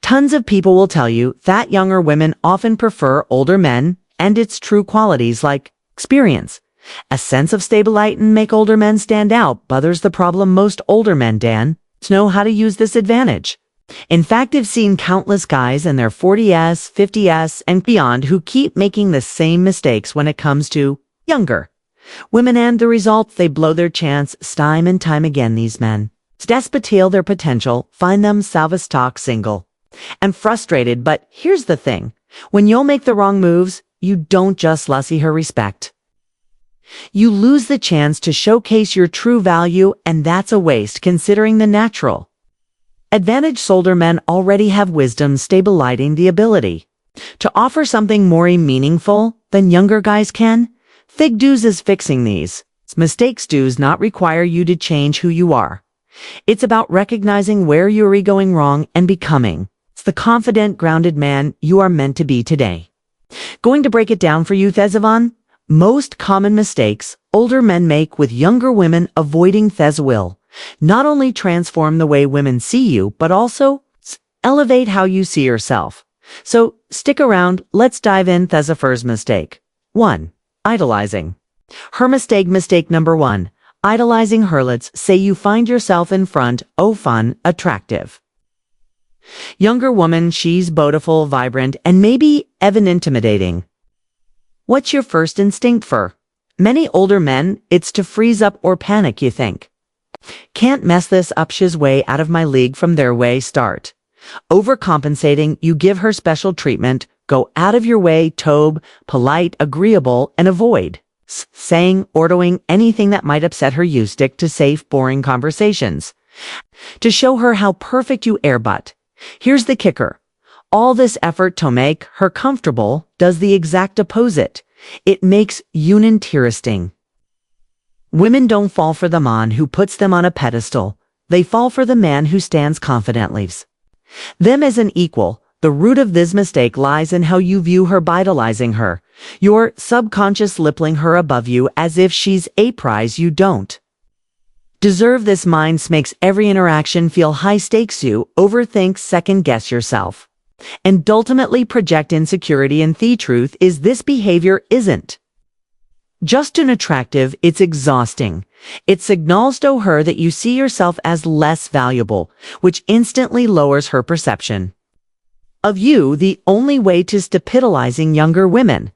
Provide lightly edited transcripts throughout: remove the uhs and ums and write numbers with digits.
Tons of people will tell you that younger women often prefer older men, and its true qualities like experience, a sense of stability and make older men stand out. But there's the problem: most older men, Dan, know how to use this advantage. In fact, I've seen countless guys in their 40s, 50s, and beyond who keep making the same mistakes when it comes to younger women, and the result, they blow their chance time and time again. These men desperately their potential, find themselves stuck single and frustrated. But here's the thing: when you'll make the wrong moves, you don't just lose her respect. You lose the chance to showcase your true value, and that's a waste considering the natural advantage. Older men already have wisdom, stabilizing the ability to offer something more meaningful than younger guys can. Fig do's is fixing these mistakes does not require you to change who you are. It's about recognizing where you're going wrong and becoming the confident, grounded man you are meant to be today. Going to break it down for you, Thezavon. Most common mistakes older men make with younger women. Avoiding Thez will not only transform the way women see you, but also elevate how you see yourself. So stick around, let's dive in. Theza first mistake. 1. Idolizing her. Mistake number 1. Idolizing her. Let's say you find yourself in front of fun, attractive younger woman. She's beautiful, vibrant, and maybe even intimidating. What's your first instinct for many older men? It's to freeze up or panic. You think, can't mess this up, she's way out of my league. From their way, start overcompensating. You give her special treatment, go out of your way, tobe, polite, agreeable, and avoid saying or doing anything that might upset her. You stick to safe, boring conversations to show her how perfect you are. But here's the kicker: all this effort to make her comfortable does the exact opposite. It makes you uninteresting. Women don't fall for the man who puts them on a pedestal. They fall for the man who stands confidently them as an equal. The root of this mistake lies in how you view her. By idolizing her, you're subconscious lifting her above you as if she's a prize you don't deserve. This mind makes every interaction feel high stakes. You overthink, second guess yourself, and ultimately project insecurity. And the truth is, this behavior isn't just unattractive, it's exhausting. It signals to her that you see yourself as less valuable, which instantly lowers her perception of you. The only way to stabilizing younger women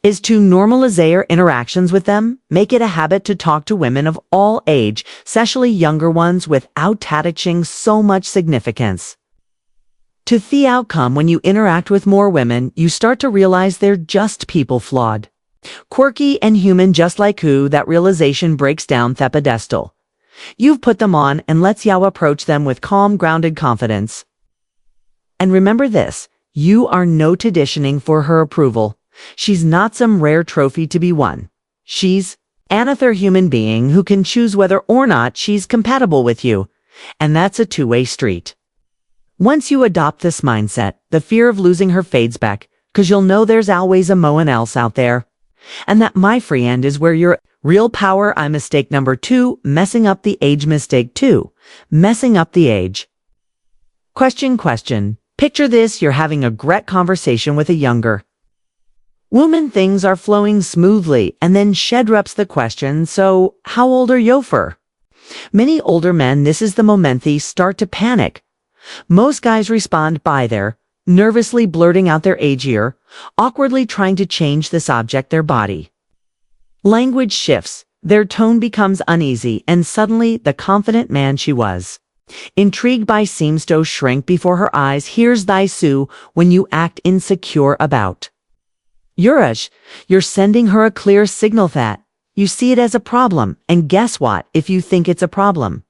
is to normalize your interactions with them. Make it a habit to talk to women of all age, especially younger ones, without attaching so much significance to the outcome. When you interact with more women, you start to realize they're just people, flawed, quirky, and human just like you. That realization breaks down the pedestal you've put them on and lets you approach them with calm, grounded confidence. And remember this: you are not auditioning for her approval. She's not some rare trophy to be won. She's another human being who can choose whether or not she's compatible with you. And that's a two-way street. Once you adopt this mindset, the fear of losing her fades back, because you'll know there's always a one else out there. And that, my friend, is where your real power. Mistake number 2, messing up the age. Mistake 2, messing up the age. Question. Picture this: you're having a great conversation with a younger woman. Things are flowing smoothly, and then she drops the question, so how old are you? For many older men, this is the moment they start to panic. Most guys respond by their nervously blurting out their age year, awkwardly trying to change the subject. Their body language shifts, their tone becomes uneasy, and suddenly the confident man she was intrigued by seems to shrink before her eyes. Here's thy sue when you act insecure about your age. You're sending her a clear signal that you see it as a problem. And guess what? If you think it's a problem,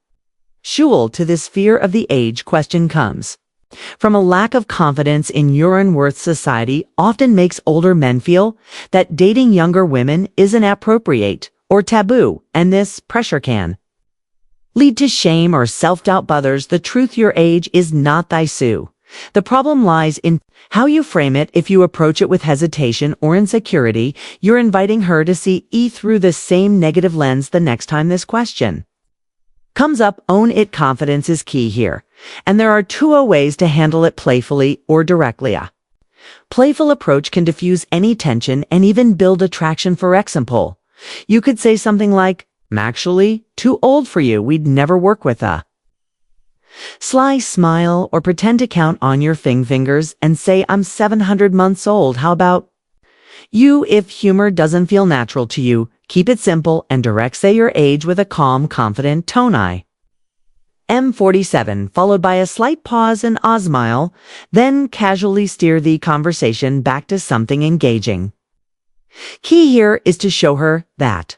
fuel to this fear of the age question comes from a lack of confidence in your own worth. Society often makes older men feel that dating younger women is inappropriate or taboo, and this pressure can lead to shame or self-doubt. But others, the truth: your age is not thy sue. The problem lies in how you frame it. If you approach it with hesitation or insecurity, you're inviting her to see through the same negative lens the next time this question comes up. Own it. Confidence is key here. And there are two ways to handle it: playfully or directly. A playful approach can diffuse any tension and even build attraction. For example, you could say something like, "I'm actually too old for you. We'd never work with a." Sly smile or pretend to count on your fingers and say, "I'm 700 months old. How about you?" If humor doesn't feel natural to you, keep it simple and direct. Say your age with a calm, confident tone. M47, followed by a slight pause and a smile, then casually steer the conversation back to something engaging. Key here is to show her that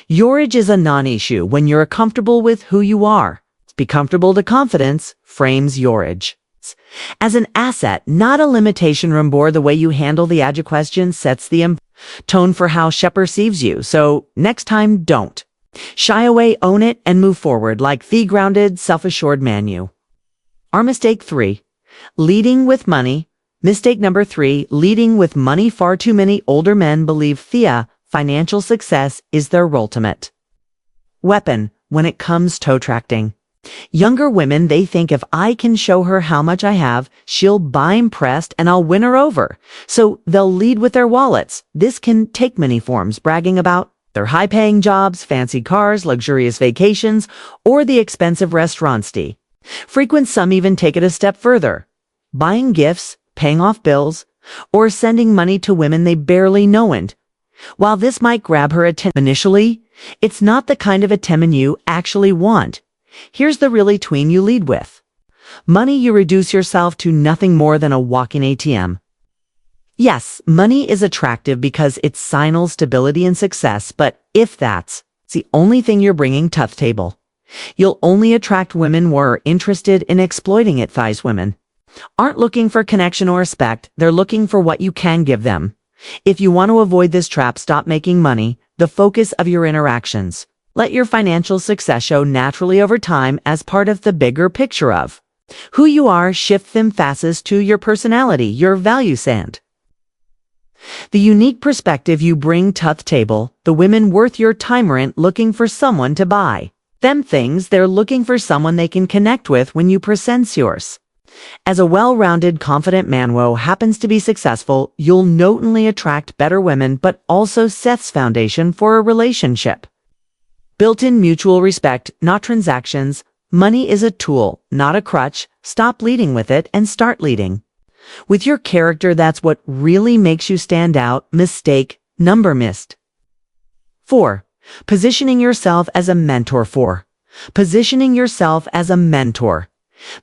your age is a non-issue when you're comfortable with who you are. Be comfortable to confidence frames your age as an asset, not a limitation. Remember, the way you handle the age question sets the tone for how she perceives you. So next time, don't shy away, own it, and move forward like the grounded, self-assured man you are. Mistake 3, leading with money. Mistake number 3, leading with money. Far too many older men believe financial success is their ultimate weapon when it comes to attracting younger women. They think, if I can show her how much I have, she'll buy impressed and I'll win her over. So they'll lead with their wallets. This can take many forms: bragging about their high-paying jobs, fancy cars, luxurious vacations, or the expensive restaurants. Frequent, some even take it a step further, buying gifts, paying off bills, or sending money to women they barely know. And while this might grab her attention initially, it's not the kind of attention you actually want. Here's the really tween: you lead with money, you reduce yourself to nothing more than a walking ATM. Yes, money is attractive because it signals stability and success, but if that's the only thing you're bringing to the table, you'll only attract women who are interested in exploiting it. These women aren't looking for connection or respect, they're looking for what you can give them. If you want to avoid this trap, stop making money the focus of your interactions. Let your financial success show naturally over time as part of the bigger picture of who you are. Shift the emphasis to your personality, your values, and the unique perspective you bring to the table. The women worth your time aren't looking for someone to buy them things, they're looking for someone they can connect with when you present yours. As a well-rounded, confident man who happens to be successful, you'll not only attract better women, but also sets foundation for a relationship built-in mutual respect, not transactions. Money is a tool, not a crutch. Stop leading with it and start leading with your character. That's what really makes you stand out. Mistake number 4, positioning yourself as a mentor. 4, positioning yourself as a mentor.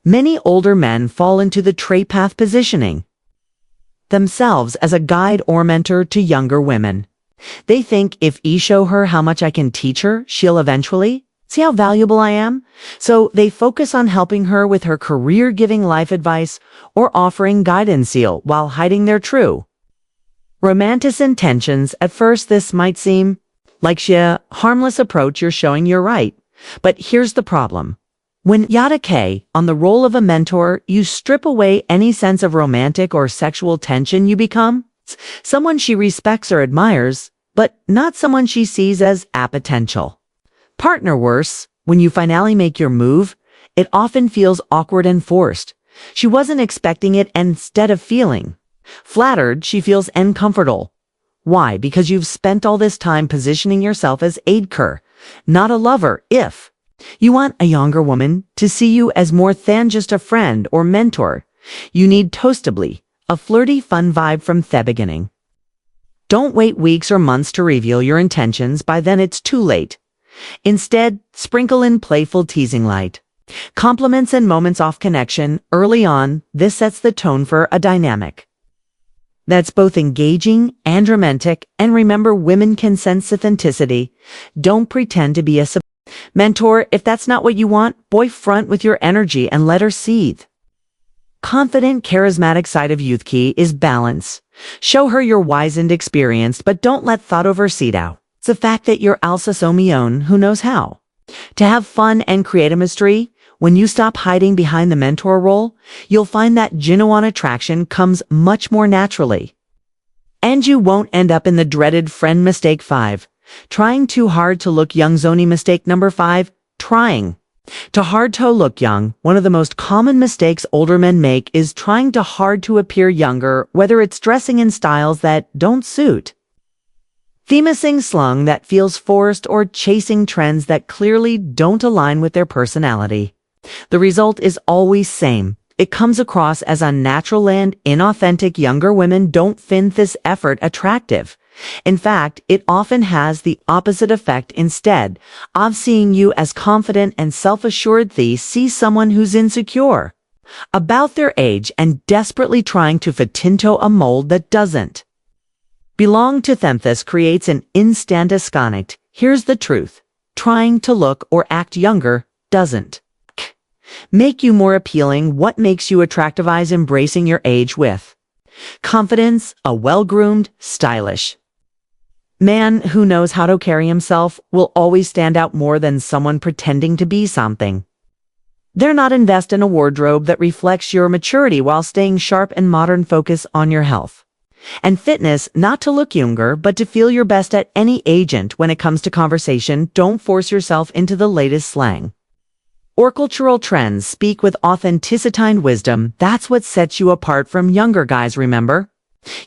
Many older men fall into the trade path, positioning themselves as a guide or mentor to younger women. They think, if I show her how much I can teach her, she'll eventually see how valuable I am. So they focus on helping her with her career, giving life advice, or offering guidance while hiding their true romantic intentions. At first, this might seem like a harmless approach. You're showing you're right. But here's the problem. When you on the role of a mentor, you strip away any sense of romantic or sexual tension. You become someone she respects or admires, but not someone she sees as a potential partner. Worse, when you finally make your move, it often feels awkward and forced. She wasn't expecting it, and instead of feeling flattered, she feels uncomfortable. Why? Because you've spent all this time positioning yourself as Aidker, not a lover. If you want a younger woman to see you as more than just a friend or mentor, you need toastably a flirty, fun vibe from the beginning. Don't wait weeks or months to reveal your intentions. By then it's too late. Instead, sprinkle in playful, teasing light compliments and moments of connection early on. This sets the tone for a dynamic that's both engaging and romantic. And remember, women can sense authenticity. Don't pretend to be a mentor if that's not what you want. Boy, front with your energy and let her seethe. Confident, charismatic side of youth. Key is balance. Show her you're wise and experienced, but don't let thought oversee out. It's the fact that you're also so own who knows how to have fun and create a mystery. When you stop hiding behind the mentor role, you'll find that genuine attraction comes much more naturally. And you won't end up in the dreaded friend mistake. 5, trying too hard to look young. Zony. Mistake number 5, trying To hard-to look young, one of the most common mistakes older men make is trying to hard to appear younger, whether it's dressing in styles that don't suit, theming slang that feels forced, or chasing trends that clearly don't align with their personality. The result is always same. It comes across as unnatural and inauthentic. Younger women don't find this effort attractive. In fact, it often has the opposite effect. Instead of seeing you as confident and self-assured, they see someone who's insecure about their age and desperately trying to fit into a mold that doesn't belong to them. This creates an instant disconnect. Here's the truth. Trying to look or act younger doesn't make you more appealing. What makes you attractive is embracing your age with confidence. A well-groomed, stylish man who knows how to carry himself will always stand out more than someone pretending to be something they're not. Invest in a wardrobe that reflects your maturity while staying sharp and modern. Focus on your health and fitness, not to look younger, but to feel your best at any age. When it comes to conversation, don't force yourself into the latest slang or cultural trends. Speak with authenticity and wisdom. That's what sets you apart from younger guys. Remember,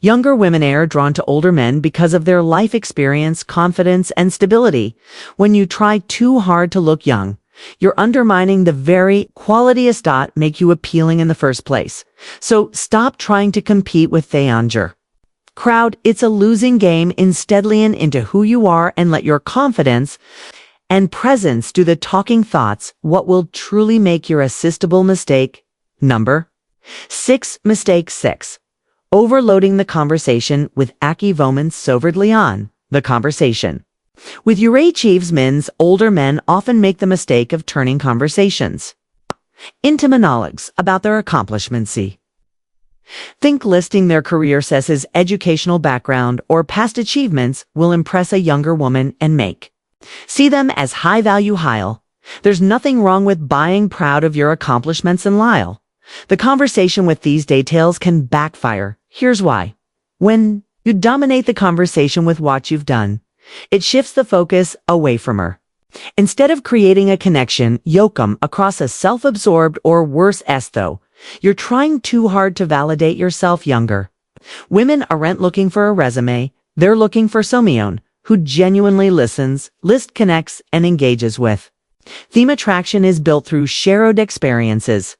younger women are drawn to older men because of their life experience, confidence, and stability. When you try too hard to look young, you're undermining the very qualities that make you appealing in the first place. So stop trying to compete with the younger crowd. It's a losing game. Instead, lean into who you are and let your confidence and presence do the talking. Thoughts. What will truly make your irresistible? Mistake number 6. Mistake 6. Overloading the conversation with arguments. Sovereignly on the conversation with your achieves. Men's older men often make the mistake of turning conversations into monologues about their accomplishments. Think listing their career successes, educational background, or past achievements will impress a younger woman and make see them as high-value hire. There's nothing wrong with being proud of your accomplishments and lyle. The conversation with these details can backfire. Here's why. When you dominate the conversation with what you've done, it shifts the focus away from her. Instead of creating a connection, yoke them across a self-absorbed or worse though. You're trying too hard to validate yourself. Younger women aren't looking for a resume. They're looking for someone who genuinely listens, connects, and engages with. Theme attraction is built through shared experiences,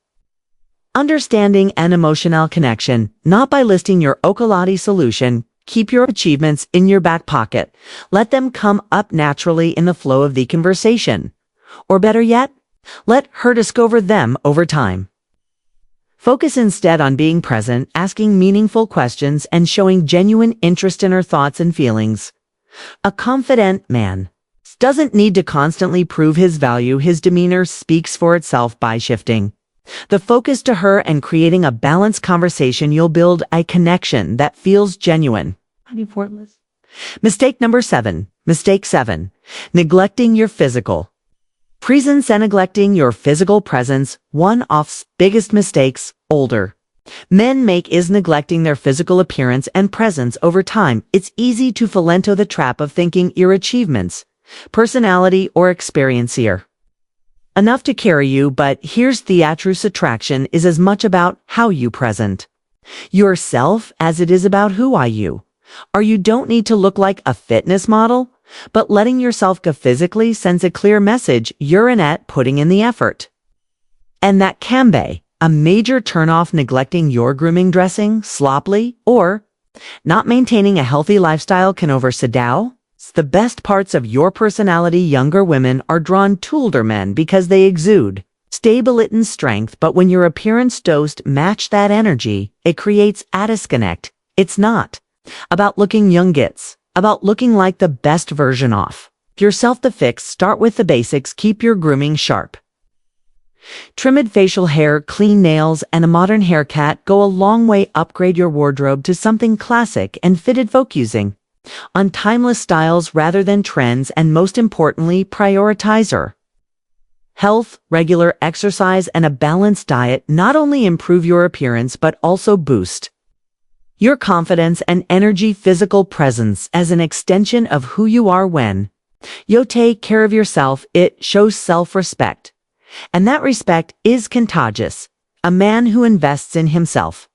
understanding, and emotional connection, not by listing your okalati solution. Keep your achievements in your back pocket. Let them come up naturally in the flow of the conversation. Or better yet, let her discover them over time. Focus instead on being present, asking meaningful questions, and showing genuine interest in her thoughts and feelings. A confident man doesn't need to constantly prove his value. His demeanor speaks for itself. By shifting the focus to her and creating a balanced conversation, you'll build a connection that feels genuine. Mistake number 7. Mistake 7. Neglecting your physical presence and neglecting your physical presence. One of biggest mistakes older men make is neglecting their physical appearance and presence. Over time, it's easy to fall into the trap of thinking your achievements, personality, or experience are enough to carry you. But here's the true attraction is as much about how you present yourself as it is about who are you. You don't need to look like a fitness model, but letting yourself go physically sends a clear message you're in at putting in the effort. And that can be a major turnoff. Neglecting your grooming, dressing sloppily, or not maintaining a healthy lifestyle can overshadow the best parts of your personality. Younger women are drawn to older men because they exude stability and strength, but when your appearance doesn't match that energy, it creates a disconnect. It's not about looking young, it's about looking like the best version of yourself. The fix: start with the basics. Keep your grooming sharp. Trimmed facial hair, clean nails, and a modern haircut go a long way. Upgrade your wardrobe to something classic and fitted, focusing on timeless styles rather than trends, and most importantly, prioritize her health. Regular exercise and a balanced diet not only improve your appearance but also boost your confidence and energy. Physical presence as an extension of who you are. When you take care of yourself, it shows self-respect And that respect is contagious. A man who invests in himself.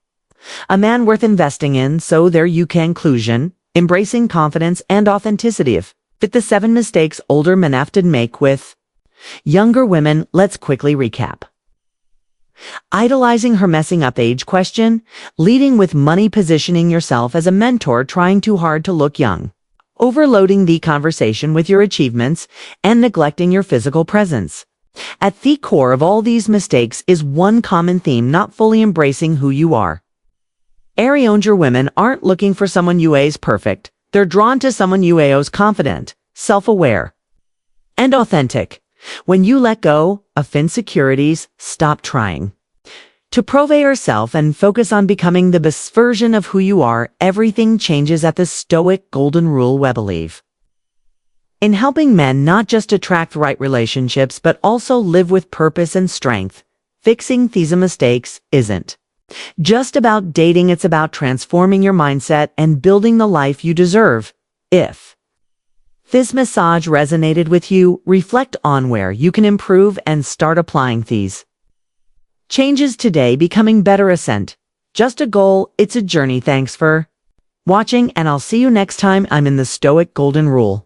A man worth investing in, so there you can conclusion, embracing confidence and authenticity of fit the 7 mistakes older men often make with younger women. Let's quickly recap. Idolizing her messing up age question, leading with money, positioning yourself as a mentor, trying too hard to look young, overloading the conversation with your achievements, and neglecting your physical presence. At the core of all these mistakes is one common theme: not fully embracing who you are. Younger women aren't looking for someone UA's perfect. They're drawn to someone UAO's confident, self-aware, and authentic. When you let go of insecurities, stop trying to prove yourself and focus on becoming the best version of who you are, everything changes. At the Stoic golden rule, we believe in helping men not just attract the right relationships, but also live with purpose and strength. Fixing these mistakes isn't just about dating, it's about transforming your mindset and building the life you deserve. If this message resonated with you, reflect on where you can improve and start applying these changes today. Becoming better isn't just a goal, it's a journey. Thanks for watching, and I'll see you next time. I'm in the Stoic golden rule.